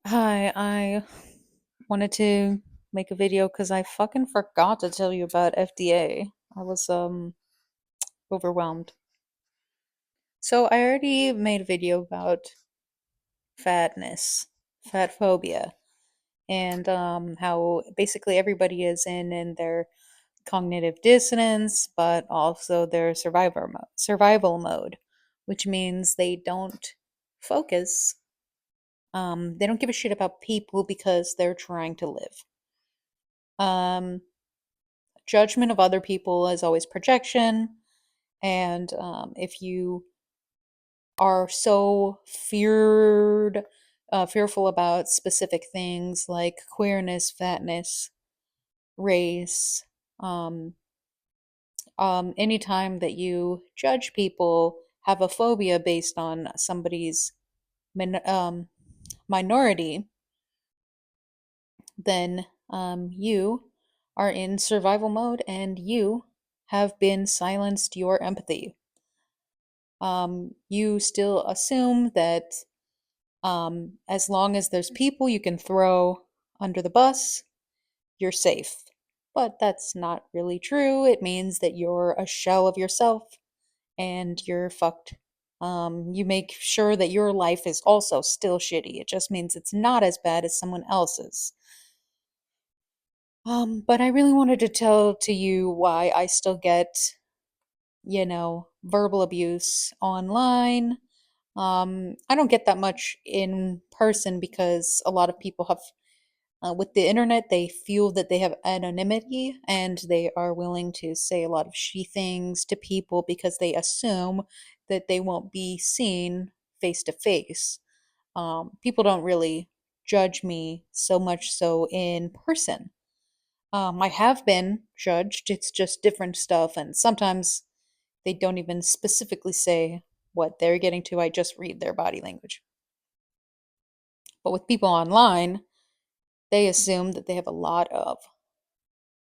Hi, I wanted to make a video because I fucking forgot to tell you about FDA. I was overwhelmed. So I already made a video about fatness, fat phobia, and how basically everybody is in their cognitive dissonance, but also their survival mode, which means they don't focus. They don't give a shit about people because they're trying to live. Um, Judgment of other people is always projection, and if you are so fearful about specific things like queerness, fatness, race, um, anytime that you judge people, have a phobia based on somebody's min- um, minority, then you are in survival mode and you have been silenced your empathy. You still assume that as long as there's people you can throw under the bus, you're safe. But that's not really true. It means that you're a shell of yourself and you're fucked. You make sure that your life is also still shitty. It just means it's not as bad as someone else's. But I really wanted to tell to you why I still get, verbal abuse online. I don't get that much in person because a lot of people have, with the internet, they feel that they have anonymity and they are willing to say a lot of she things to people because they assume that they won't be seen face to face. People don't really judge me so much so in person. I have been judged, it's just different stuff, and sometimes they don't even specifically say what they're getting to, I just read their body language. But with people online, they assume that they have a lot of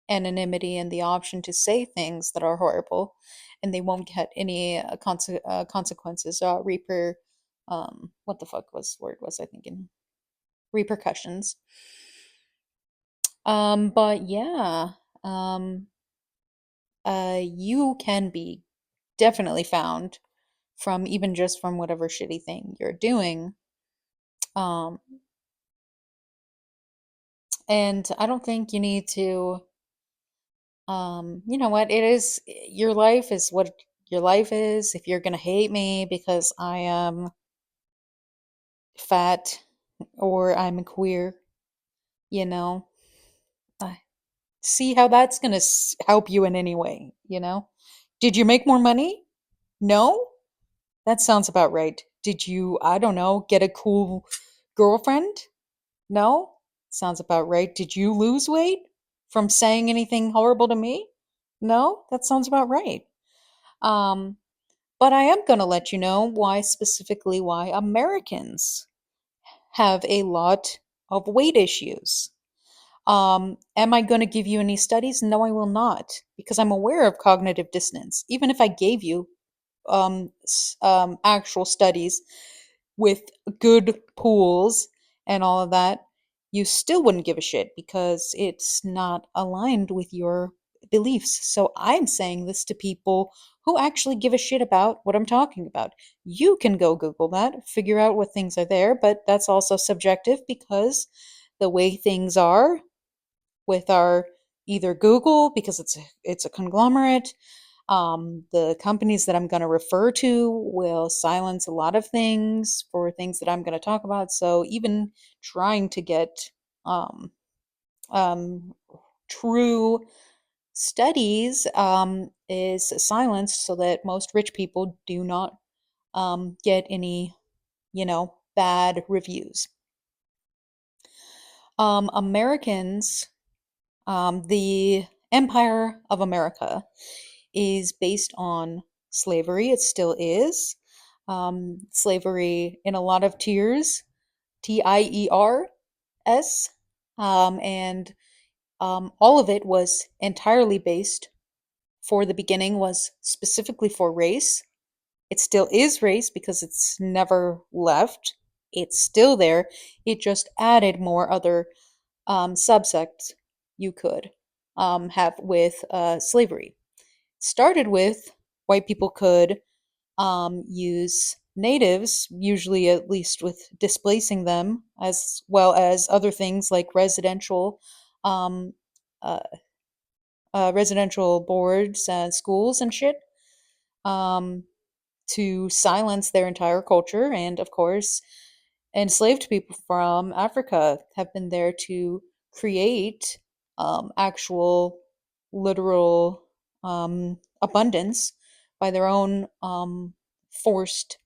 anonymity and the option to say things that are horrible, and they won't get any consequences, what the fuck word was I thinking? Repercussions. But yeah, um, you can be definitely found from even just from whatever shitty thing you're doing. Um, and I don't think you need to, you know what, it is, your life is what your life is. If you're gonna hate me because I am fat or I'm queer, you know, I see how that's gonna help you in any way. Did you make more money? No? That sounds about right. Did you, I don't know, get a cool girlfriend? No? Sounds about right. Did you lose weight from saying anything horrible to me? No? That sounds about right. Um, but I am going to let you know why Americans have a lot of weight issues. Am I going to give you any studies? No, I will not, because I'm aware of cognitive dissonance. Even if I gave you actual studies with good pools and all of that, you still wouldn't give a shit because it's not aligned with your beliefs. So I'm saying this to people who actually give a shit about what I'm talking about. You can go Google that, figure out what things are there, but that's also subjective because the way things are with our either Google, because it's a conglomerate, the companies that I'm going to refer to will silence a lot of things for things that I'm going to talk about. So even trying to get um, um, true studies is silenced so that most rich people do not get any, bad reviews. Americans, the Empire of America is based on slavery. It still is. Slavery in a lot of tiers, TIERS, and all of it was entirely based for the beginning, was specifically for race. It still is race because it's never left. It's still there. It just added more other subsects you could have with slavery. Started with white people could use natives, usually at least with displacing them, as well as other things like um, uh, residential boards and schools and shit, um, to silence their entire culture. And of course, enslaved people from Africa have been there to create actual, literal abundance by their own forced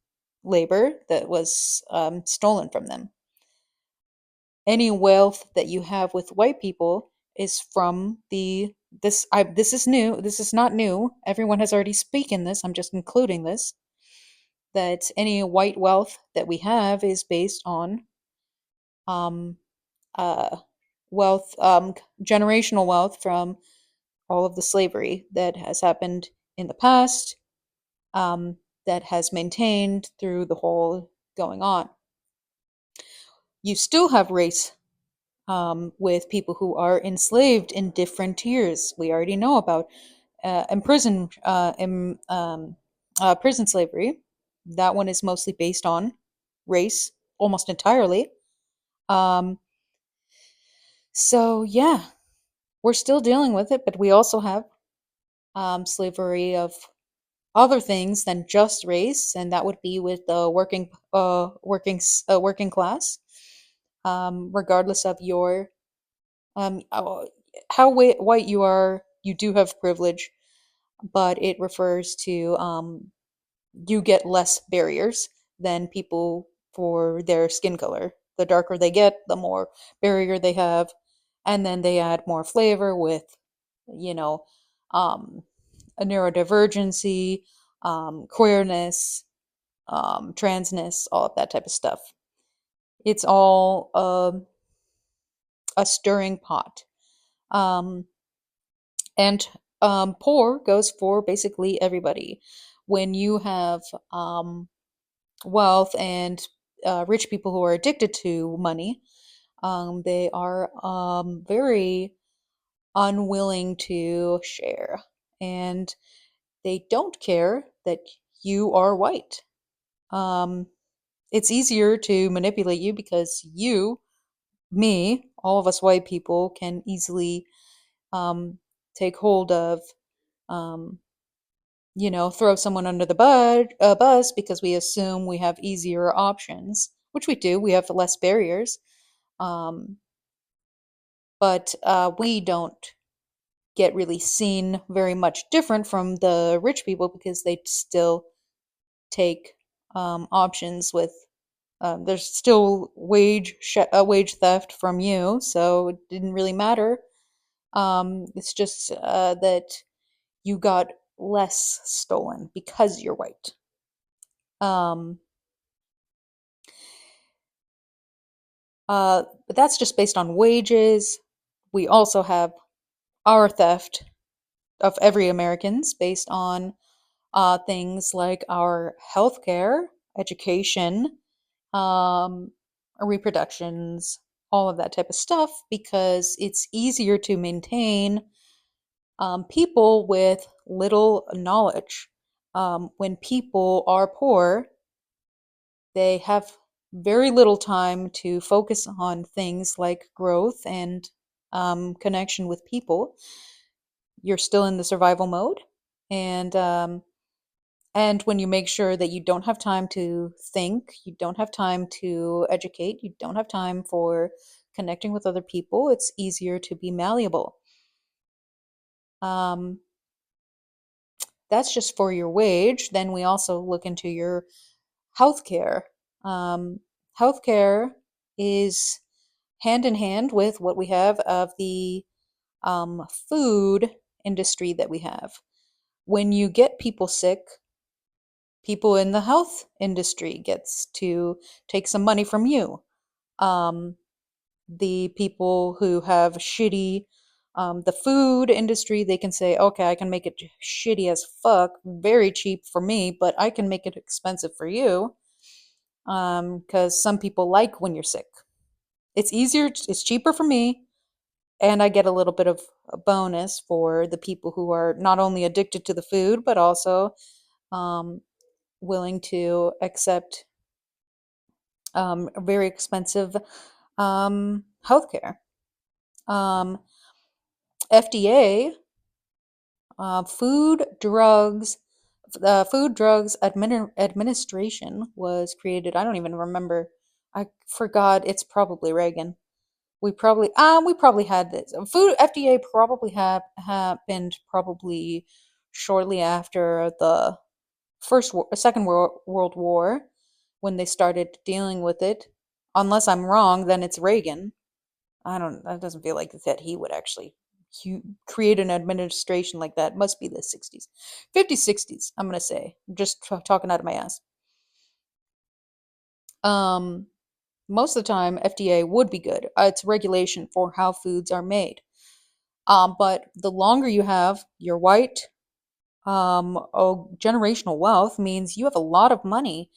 labor that was stolen from them. Any wealth that you have with white people is from the this is new. This is not new. Everyone has already spoken this. I'm just including this, that any white wealth that we have is based on um, uh, wealth, generational wealth from all of the slavery that has happened in the past, um, that has maintained through the whole going on. You still have race with people who are enslaved in different tiers. We already know about prison slavery. That one is mostly based on race, almost entirely. Um, so yeah, we're still dealing with it, but we also have slavery of other things than just race, and that would be with the working class, regardless of your um, uh, how white you are. You do have privilege, but it refers to you get less barriers than people for their skin color. The darker they get, the more barrier they have, and then they add more flavor with, you know, um, a neurodivergency, queerness, transness, all of that type of stuff. It's all a stirring pot. Um, and poor goes for basically everybody. When you have wealth and rich people who are addicted to money, they are very unwilling to share. And they don't care that you are white. Um, it's easier to manipulate you because you, me, all of us white people can easily take hold of, um, throw someone under the bus because we assume we have easier options, which we do. We have less barriers, um, but we don't get really seen very much different from the rich people because they still take options with. There's still wage theft from you, so it didn't really matter. It's just that you got less stolen because you're white. Um, but that's just based on wages. We also have our theft of every Americans based on things like our healthcare, education, um, reproductions, all of that type of stuff, because it's easier to maintain people with little knowledge. When people are poor, they have very little time to focus on things like growth and connection with people. You're still in the survival mode, and when you make sure that you don't have time to think, you don't have time to educate, you don't have time for connecting with other people, it's easier to be malleable. Um, that's just for your wage. Then we also look into your healthcare. Um, healthcare is hand in hand with what we have of the food industry that we have. When you get people sick, people in the health industry gets to take some money from you. Um, the people who have shitty, the food industry, they can say, okay, I can make it shitty as fuck, very cheap for me, but I can make it expensive for you. because some people like when you're sick. It's easier, it's cheaper for me, and I get a little bit of a bonus for the people who are not only addicted to the food, but also um, willing to accept very expensive healthcare. Um, FDA, Food Drugs Administration was created. I don't even remember. I forgot. It's probably Reagan. We probably had this. Food FDA probably happened probably shortly after the Second World War when they started dealing with it. Unless I'm wrong, then it's Reagan. I don't. That doesn't feel like that he would actually create an administration like that. Must be the 60s, 50s, 60s. I'm gonna say. I'm just talking out of my ass. Um, Most of the time, FDA would be good. It's regulation for how foods are made. But the longer you have, you're white. Generational wealth means you have a lot of money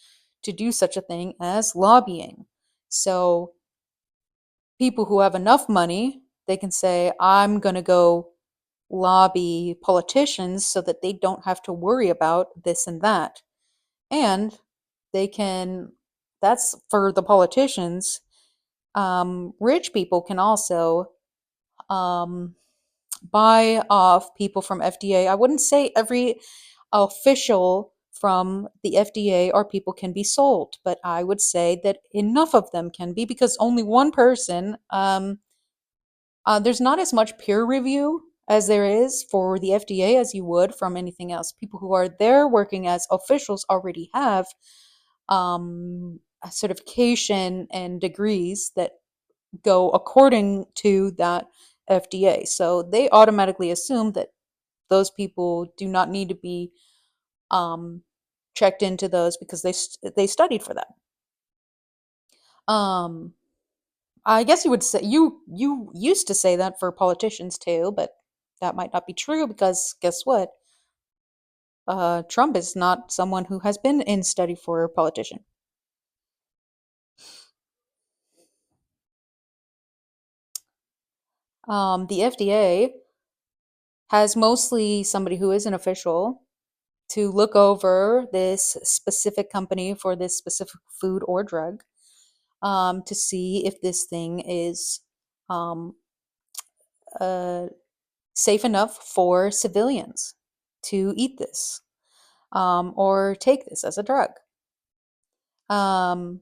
to do such a thing as lobbying. So people who have enough money, they can say, I'm going to go lobby politicians so that they don't have to worry about this and that. And they can, that's for the politicians. Rich people can also um, buy off people from FDA. I wouldn't say every official from the FDA or people can be sold, but I would say that enough of them can be because only one person, there's not as much peer review as there is for the FDA as you would from anything else. People who are there working as officials already have a certification and degrees that go according to that FDA. So they automatically assume that those people do not need to be um, checked into those because they studied for that. Um, I guess you would say you used to say that for politicians too, but that might not be true because guess what? Trump is not someone who has been in study for a politician. The FDA has mostly somebody who is an official to look over this specific company for this specific food or drug to see if this thing is um, uh, safe enough for civilians to eat this or take this as a drug. Um,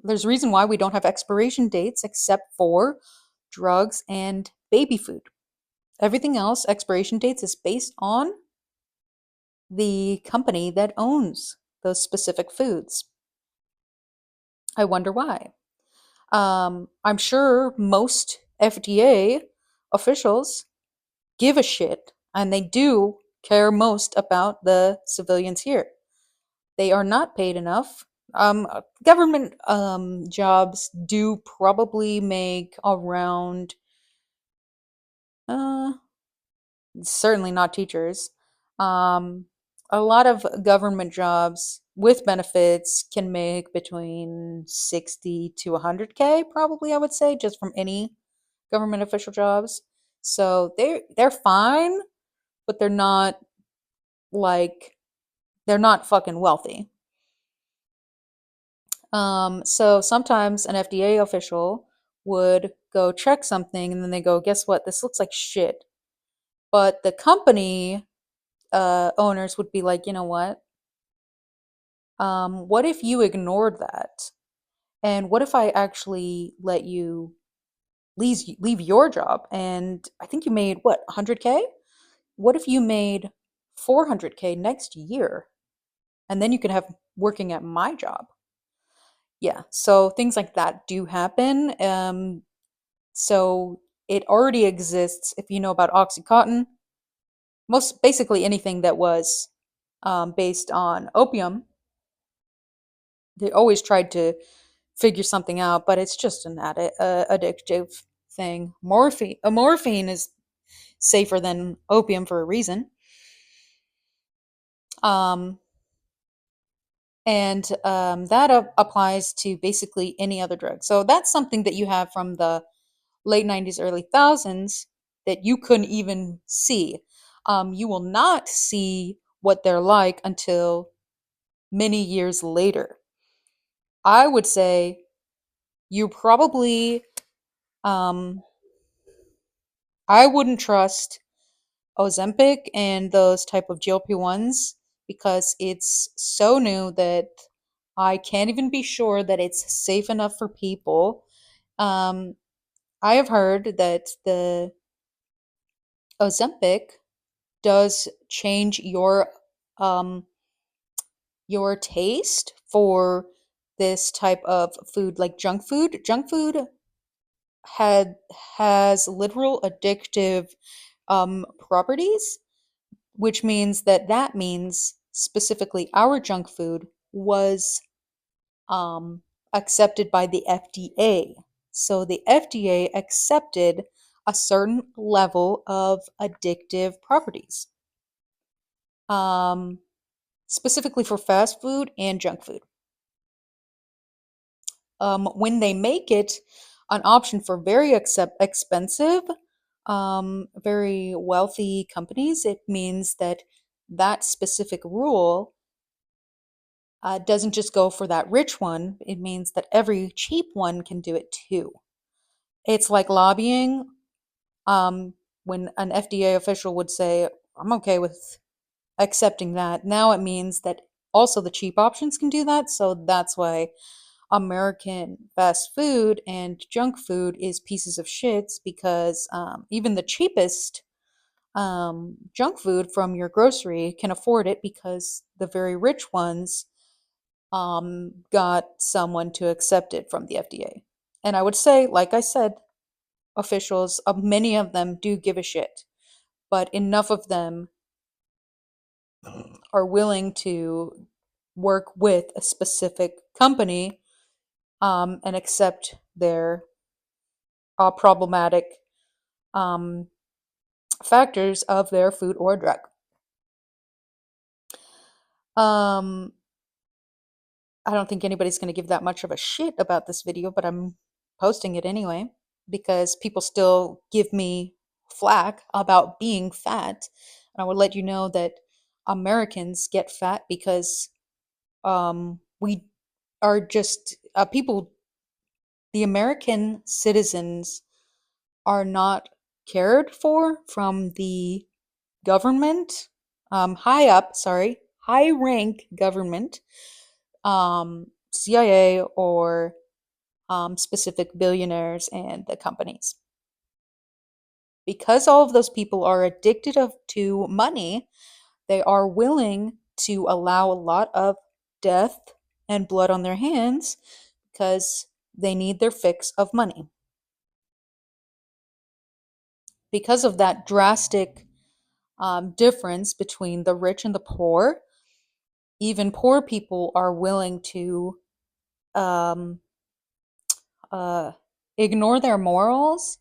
there's a reason why we don't have expiration dates except for drugs and baby food. Everything else, expiration dates, is based on the company that owns those specific foods. I wonder why. I'm sure most FDA officials give a shit and they do care most about the civilians here. They are not paid enough. Government jobs do probably make around, uh, certainly not teachers. Um, a lot of government jobs with benefits can make between 60 to 100K, probably, I would say, just from any government official jobs. So they're fine, but like they're not fucking wealthy. So sometimes an FDA official would go check something and then they go, guess what? This looks like shit. But the company owners would be like, you know what if you ignored that? And what if I actually let you leave your job? And I think you made what, 100K? What if you made 400K next year? And then you could have working at my job. Yeah, so things like that do happen. So it already exists. If you know about Oxycontin, most basically anything that was based on opium, they always tried to figure something out, but it's just an addictive thing. Morphine is safer than opium for a reason. Um, And that applies to basically any other drug. So that's something that you have from the late 90s, early thousands that you couldn't even see. You will not see what they're like until many years later. I would say you probably, um, I wouldn't trust Ozempic and those type of GLP-1s because it's so new that I can't even be sure that it's safe enough for people. Um, I have heard that the Ozempic does change um, your taste for this type of food, like junk food. Junk food had has literal addictive properties, which means that means specifically our junk food was um, accepted by the FDA. So the FDA accepted a certain level of addictive properties, um, specifically for fast food and junk food. When they make it an option for very expensive, very wealthy companies, it means that that specific rule doesn't just go for that rich one. It means that every cheap one can do it too. It's like lobbying. Um, when an FDA official would say, I'm okay with accepting that, now it means that also the cheap options can do that. So that's why American fast food and junk food is pieces of shits because even the cheapest junk food from your grocery can afford it because the very rich ones got someone to accept it from the FDA. And I would say, like I said, officials, many of them do give a shit, but enough of them are willing to work with a specific company and accept their problematic um, factors of their food or drug. Um, I don't think anybody's going to give that much of a shit about this video, but I'm posting it anyway because people still give me flack about being fat. And I would let you know that Americans get fat because we are just people, the American citizens are not cared for from the government, high rank government, CIA or specific billionaires and the companies. Because all of those people are addicted to money, they are willing to allow a lot of death and blood on their hands because they need their fix of money. Because of that drastic difference between the rich and the poor, even poor people are willing to um, uh, ignore their morals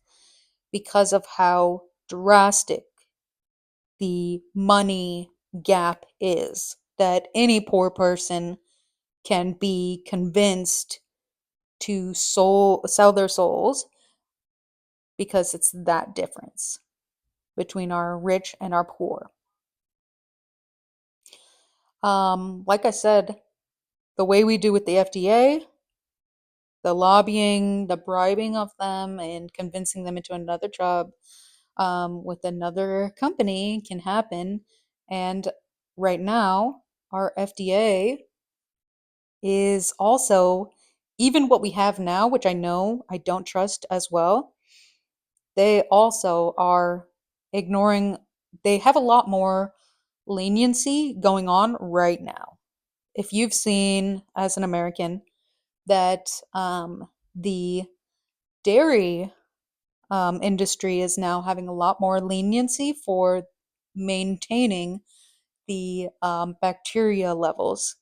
because of how drastic the money gap is. That any poor person can be convinced to sell their souls because it's that difference between our rich and our poor. Like I said, the way we do with the FDA, the lobbying, the bribing of them, and convincing them into another job with another company can happen. And right now, our FDA is also, even what we have now, which I know I don't trust as well, they also are ignoring, they have a lot more leniency going on right now. If you've seen as an American that the dairy industry is now having a lot more leniency for maintaining the bacteria levels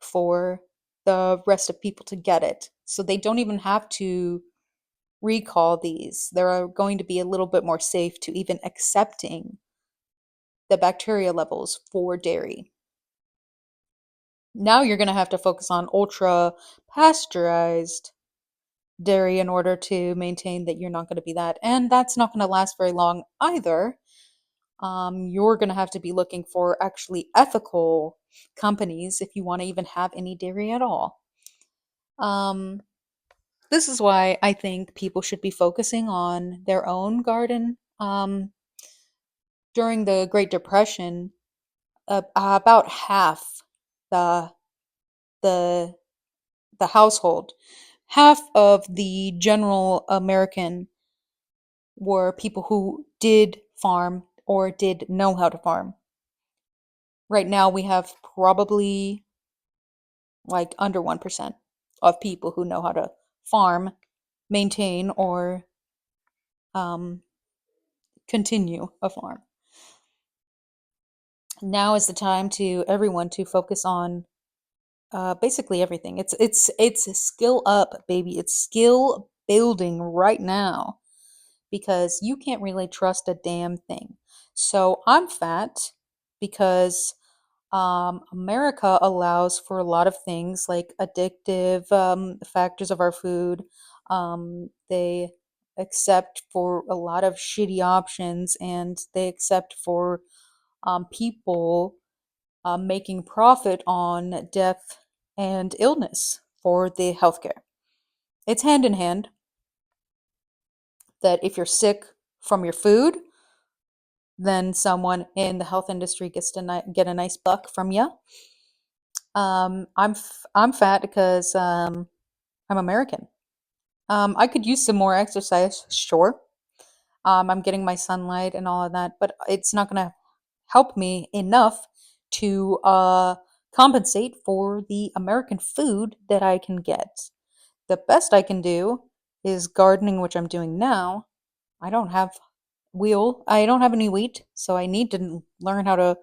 for the rest of people to get it. So they don't even have to recall these. They're going to be a little bit more safe to even accepting the bacteria levels for dairy. Now you're going to have to focus on ultra pasteurized dairy in order to maintain that you're not going to be that. And that's not going to last very long either. You're going to have to be looking for actually ethical companies if you want to even have any dairy at all. Um, this is why I think people should be focusing on their own garden. During the Great Depression, about half the the the household, half of the general American were people who did farm or did know how to farm. Right now, we have probably like under 1% of people who know how to farm, maintain, or um, continue a farm. Now is the time to everyone to focus on basically everything. It's a skill up, baby. It's skill building right now because you can't really trust a damn thing. So I'm fat because America allows for a lot of things like addictive factors of our food. They accept for a lot of shitty options, and they accept for people making profit on death and illness for the healthcare. It's hand in hand that if you're sick from your food, then someone in the health industry gets to get a nice buck from you. I'm fat because I'm American. I could use some more exercise, sure. I'm getting my sunlight and all of that, but it's not going to help me enough to compensate for the American food that I can get. The best I can do is gardening, which I'm doing now. I don't have I don't have any wheat, so I need to learn how to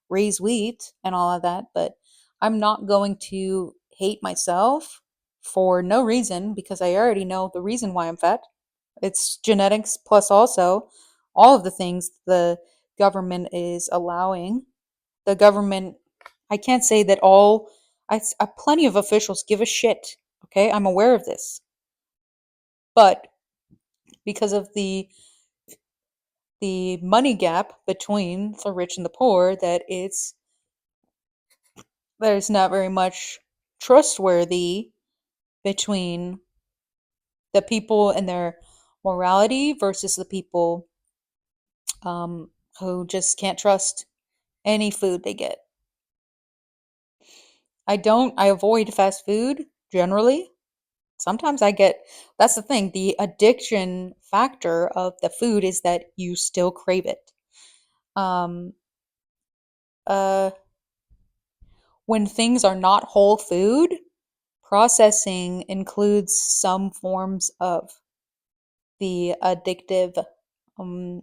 raise wheat and all of that, but I'm not going to hate myself for no reason because I already know the reason why I'm fat. It's genetics plus also all of the things the government is allowing. The government, I can't say that plenty of officials give a shit. Okay, I'm aware of this. But because of the money gap between the rich and the poor, there's not very much trustworthy between the people and their morality versus the people who just can't trust any food they get. I avoid fast food generally. Sometimes that's the thing, the addiction factor of the food is that you still crave it. Um, uh, when things are not whole food, processing includes some forms of the addictive um,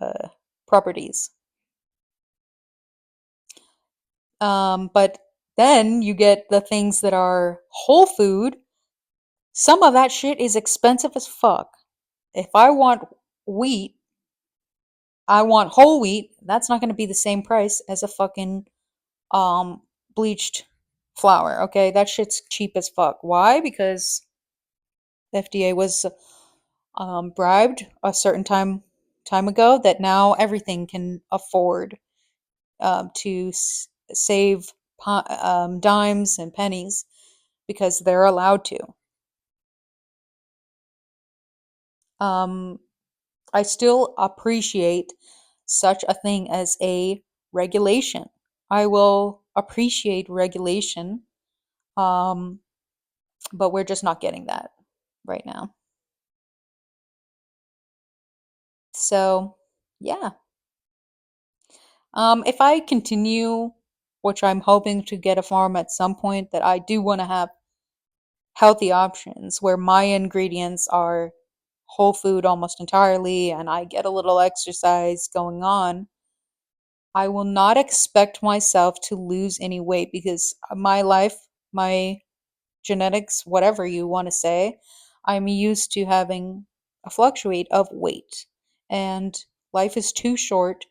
uh, properties. But then you get the things that are whole food. Some of that shit is expensive as fuck. If I want wheat, I want whole wheat. That's not going to be the same price as a fucking um bleached flour. Okay, that shit's cheap as fuck. Why? Because the FDA was bribed a certain time ago that now everything can afford to save dimes and pennies because they're allowed to. Um, I still appreciate such a thing as a regulation. I will appreciate regulation, um, but we're just not getting that right now. So, yeah. If I continue, which I'm hoping to get a farm at some point, that I do want to have healthy options where my ingredients are whole food almost entirely and I get a little exercise going on, I will not expect myself to lose any weight because my life, my genetics, whatever you want to say, I'm used to having a fluctuate of weight. And life is too short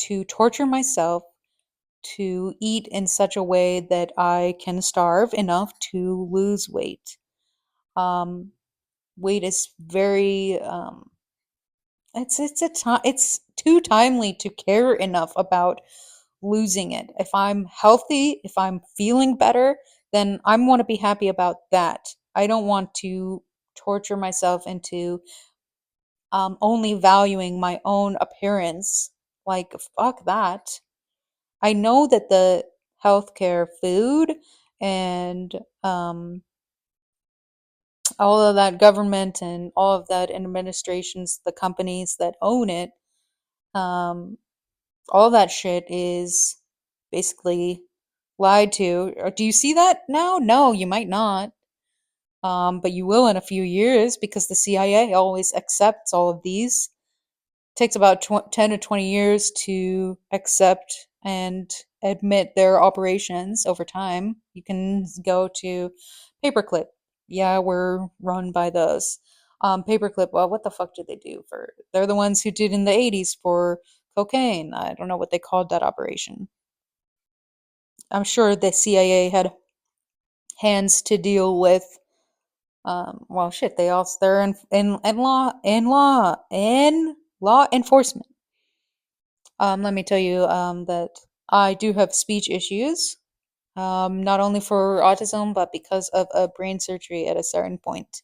to torture myself to eat in such a way that I can starve enough to lose weight. Um, Weight is very it's too timely to care enough about losing it. If I'm healthy, if I'm feeling better, then I want to be happy about that. I don't want to torture myself into only valuing my own appearance. Like, fuck that. I know that the healthcare food and um, all of that government and all of that administrations, the companies that own it, um, all that shit is basically lied to. Do you see that now? No, you might not. But you will in a few years because the CIA always accepts all of these. Takes about 10 to 20 years to accept and admit their operations over time. You can go to Paperclip. Yeah, we're run by those. Paperclip, well, what the fuck did they do for? They're the ones who did in the 80s for cocaine. I don't know what they called that operation. I'm sure the CIA had hands to deal with. Well, shit, they're in law enforcement. Let me tell you that I do have speech issues, not only for autism, but because of a brain surgery at a certain point.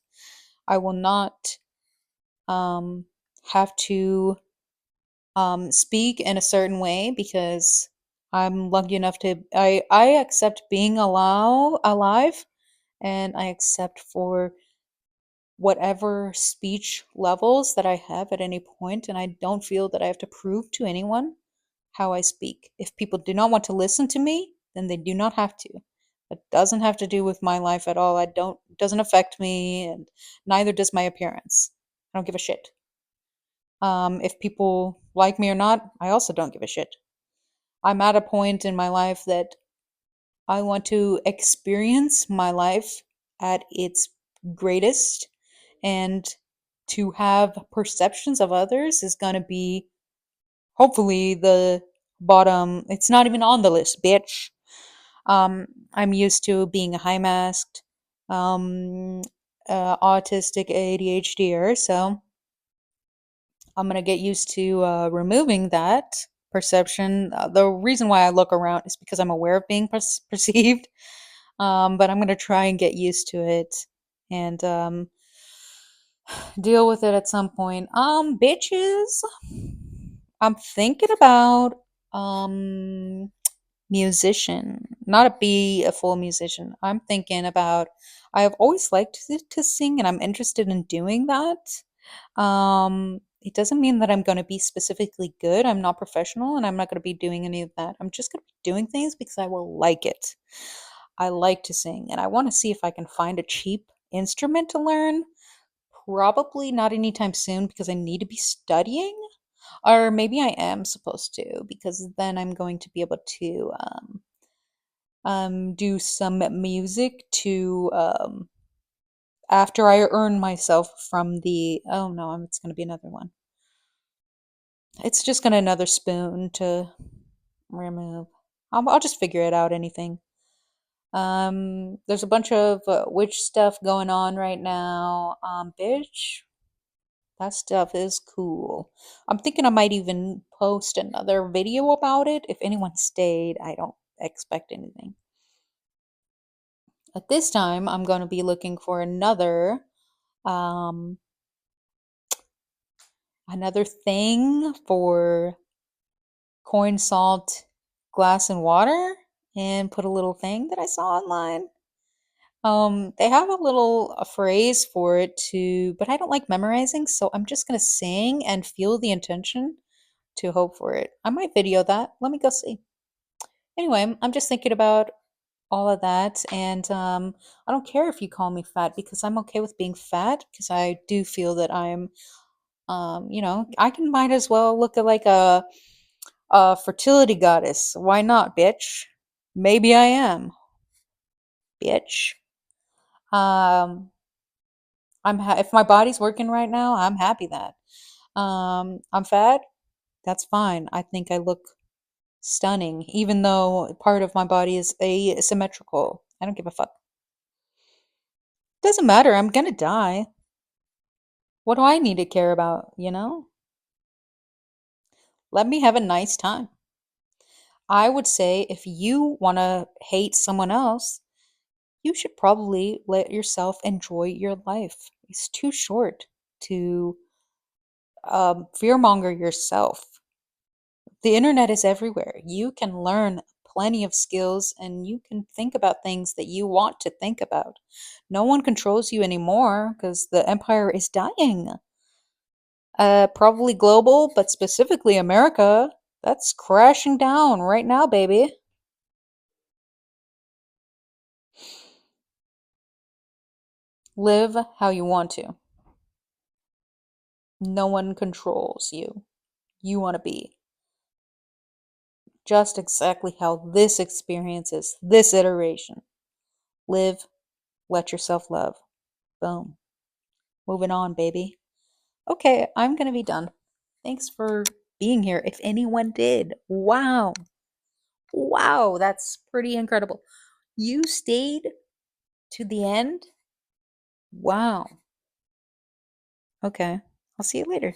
I will not um, have to speak in a certain way because I'm lucky enough I accept being alive, and I accept for whatever speech levels that I have at any point, and I don't feel that I have to prove to anyone how I speak. If people do not want to listen to me, then they do not have to. It doesn't have to do with my life at all. It doesn't affect me, and neither does my appearance. I don't give a shit. If people like me or not, I also don't give a shit. I'm at a point in my life that I want to experience my life at its greatest, and to have perceptions of others is going to be hopefully the bottom. It's not even on the list, bitch. I'm used to being a high masked, um, autistic ADHDer, so I'm gonna get used to removing that perception. The reason why I look around is because I'm aware of being perceived, but I'm gonna try and get used to it and deal with it at some point. Bitches, I'm thinking about um musician, not to be a full musician. I'm thinking about I have always liked to sing and I'm interested in doing that. It doesn't mean that I'm going to be specifically good. I'm not professional and I'm not going to be doing any of that. I'm just going to be doing things because I will like it. I like to sing and I want to see if I can find a cheap instrument to learn. Probably not anytime soon because I need to be studying. Or maybe I am supposed to because then I'm going to be able to do some music to after I earn myself from the oh no, it's gonna be another one. It's just gonna another spoon to remove. I'll just figure it out. Anything. There's a bunch of witch stuff going on right now. Bitch, that stuff is cool. I'm thinking I might even post another video about it. If anyone stayed, I don't expect anything. At this time, I'm going to be looking for um, another thing for corn, salt, glass, and water, and put a little thing that I saw online. They have a little a phrase for it too, but I don't like memorizing, so I'm just gonna sing and feel the intention to hope for it. I might video that. Let me go see. Anyway, I'm just thinking about all of that, and I don't care if you call me fat because I'm okay with being fat because I do feel that I'm, I can might as well look at like a fertility goddess. Why not, bitch? Maybe I am, bitch. Um, if my body's working right now, I'm happy that. I'm fat. That's fine. I think I look stunning, even though part of my body is asymmetrical. I don't give a fuck. Doesn't matter, I'm gonna die. What do I need to care about, you know? Let me have a nice time. I would say if you want to hate someone else, you should probably let yourself enjoy your life. It's too short to fearmonger yourself. The internet is everywhere. You can learn plenty of skills and you can think about things that you want to think about. No one controls you anymore because the empire is dying. Probably global, but specifically America. That's crashing down right now, baby. Live how you want to. No one controls you. You want to be just exactly how this experience is, this iteration. Live, let yourself love. Boom. Moving on, baby. Okay, I'm going to be done. Thanks for being here. If anyone did, wow. Wow, that's pretty incredible. You stayed to the end? Wow. Okay. I'll see you later.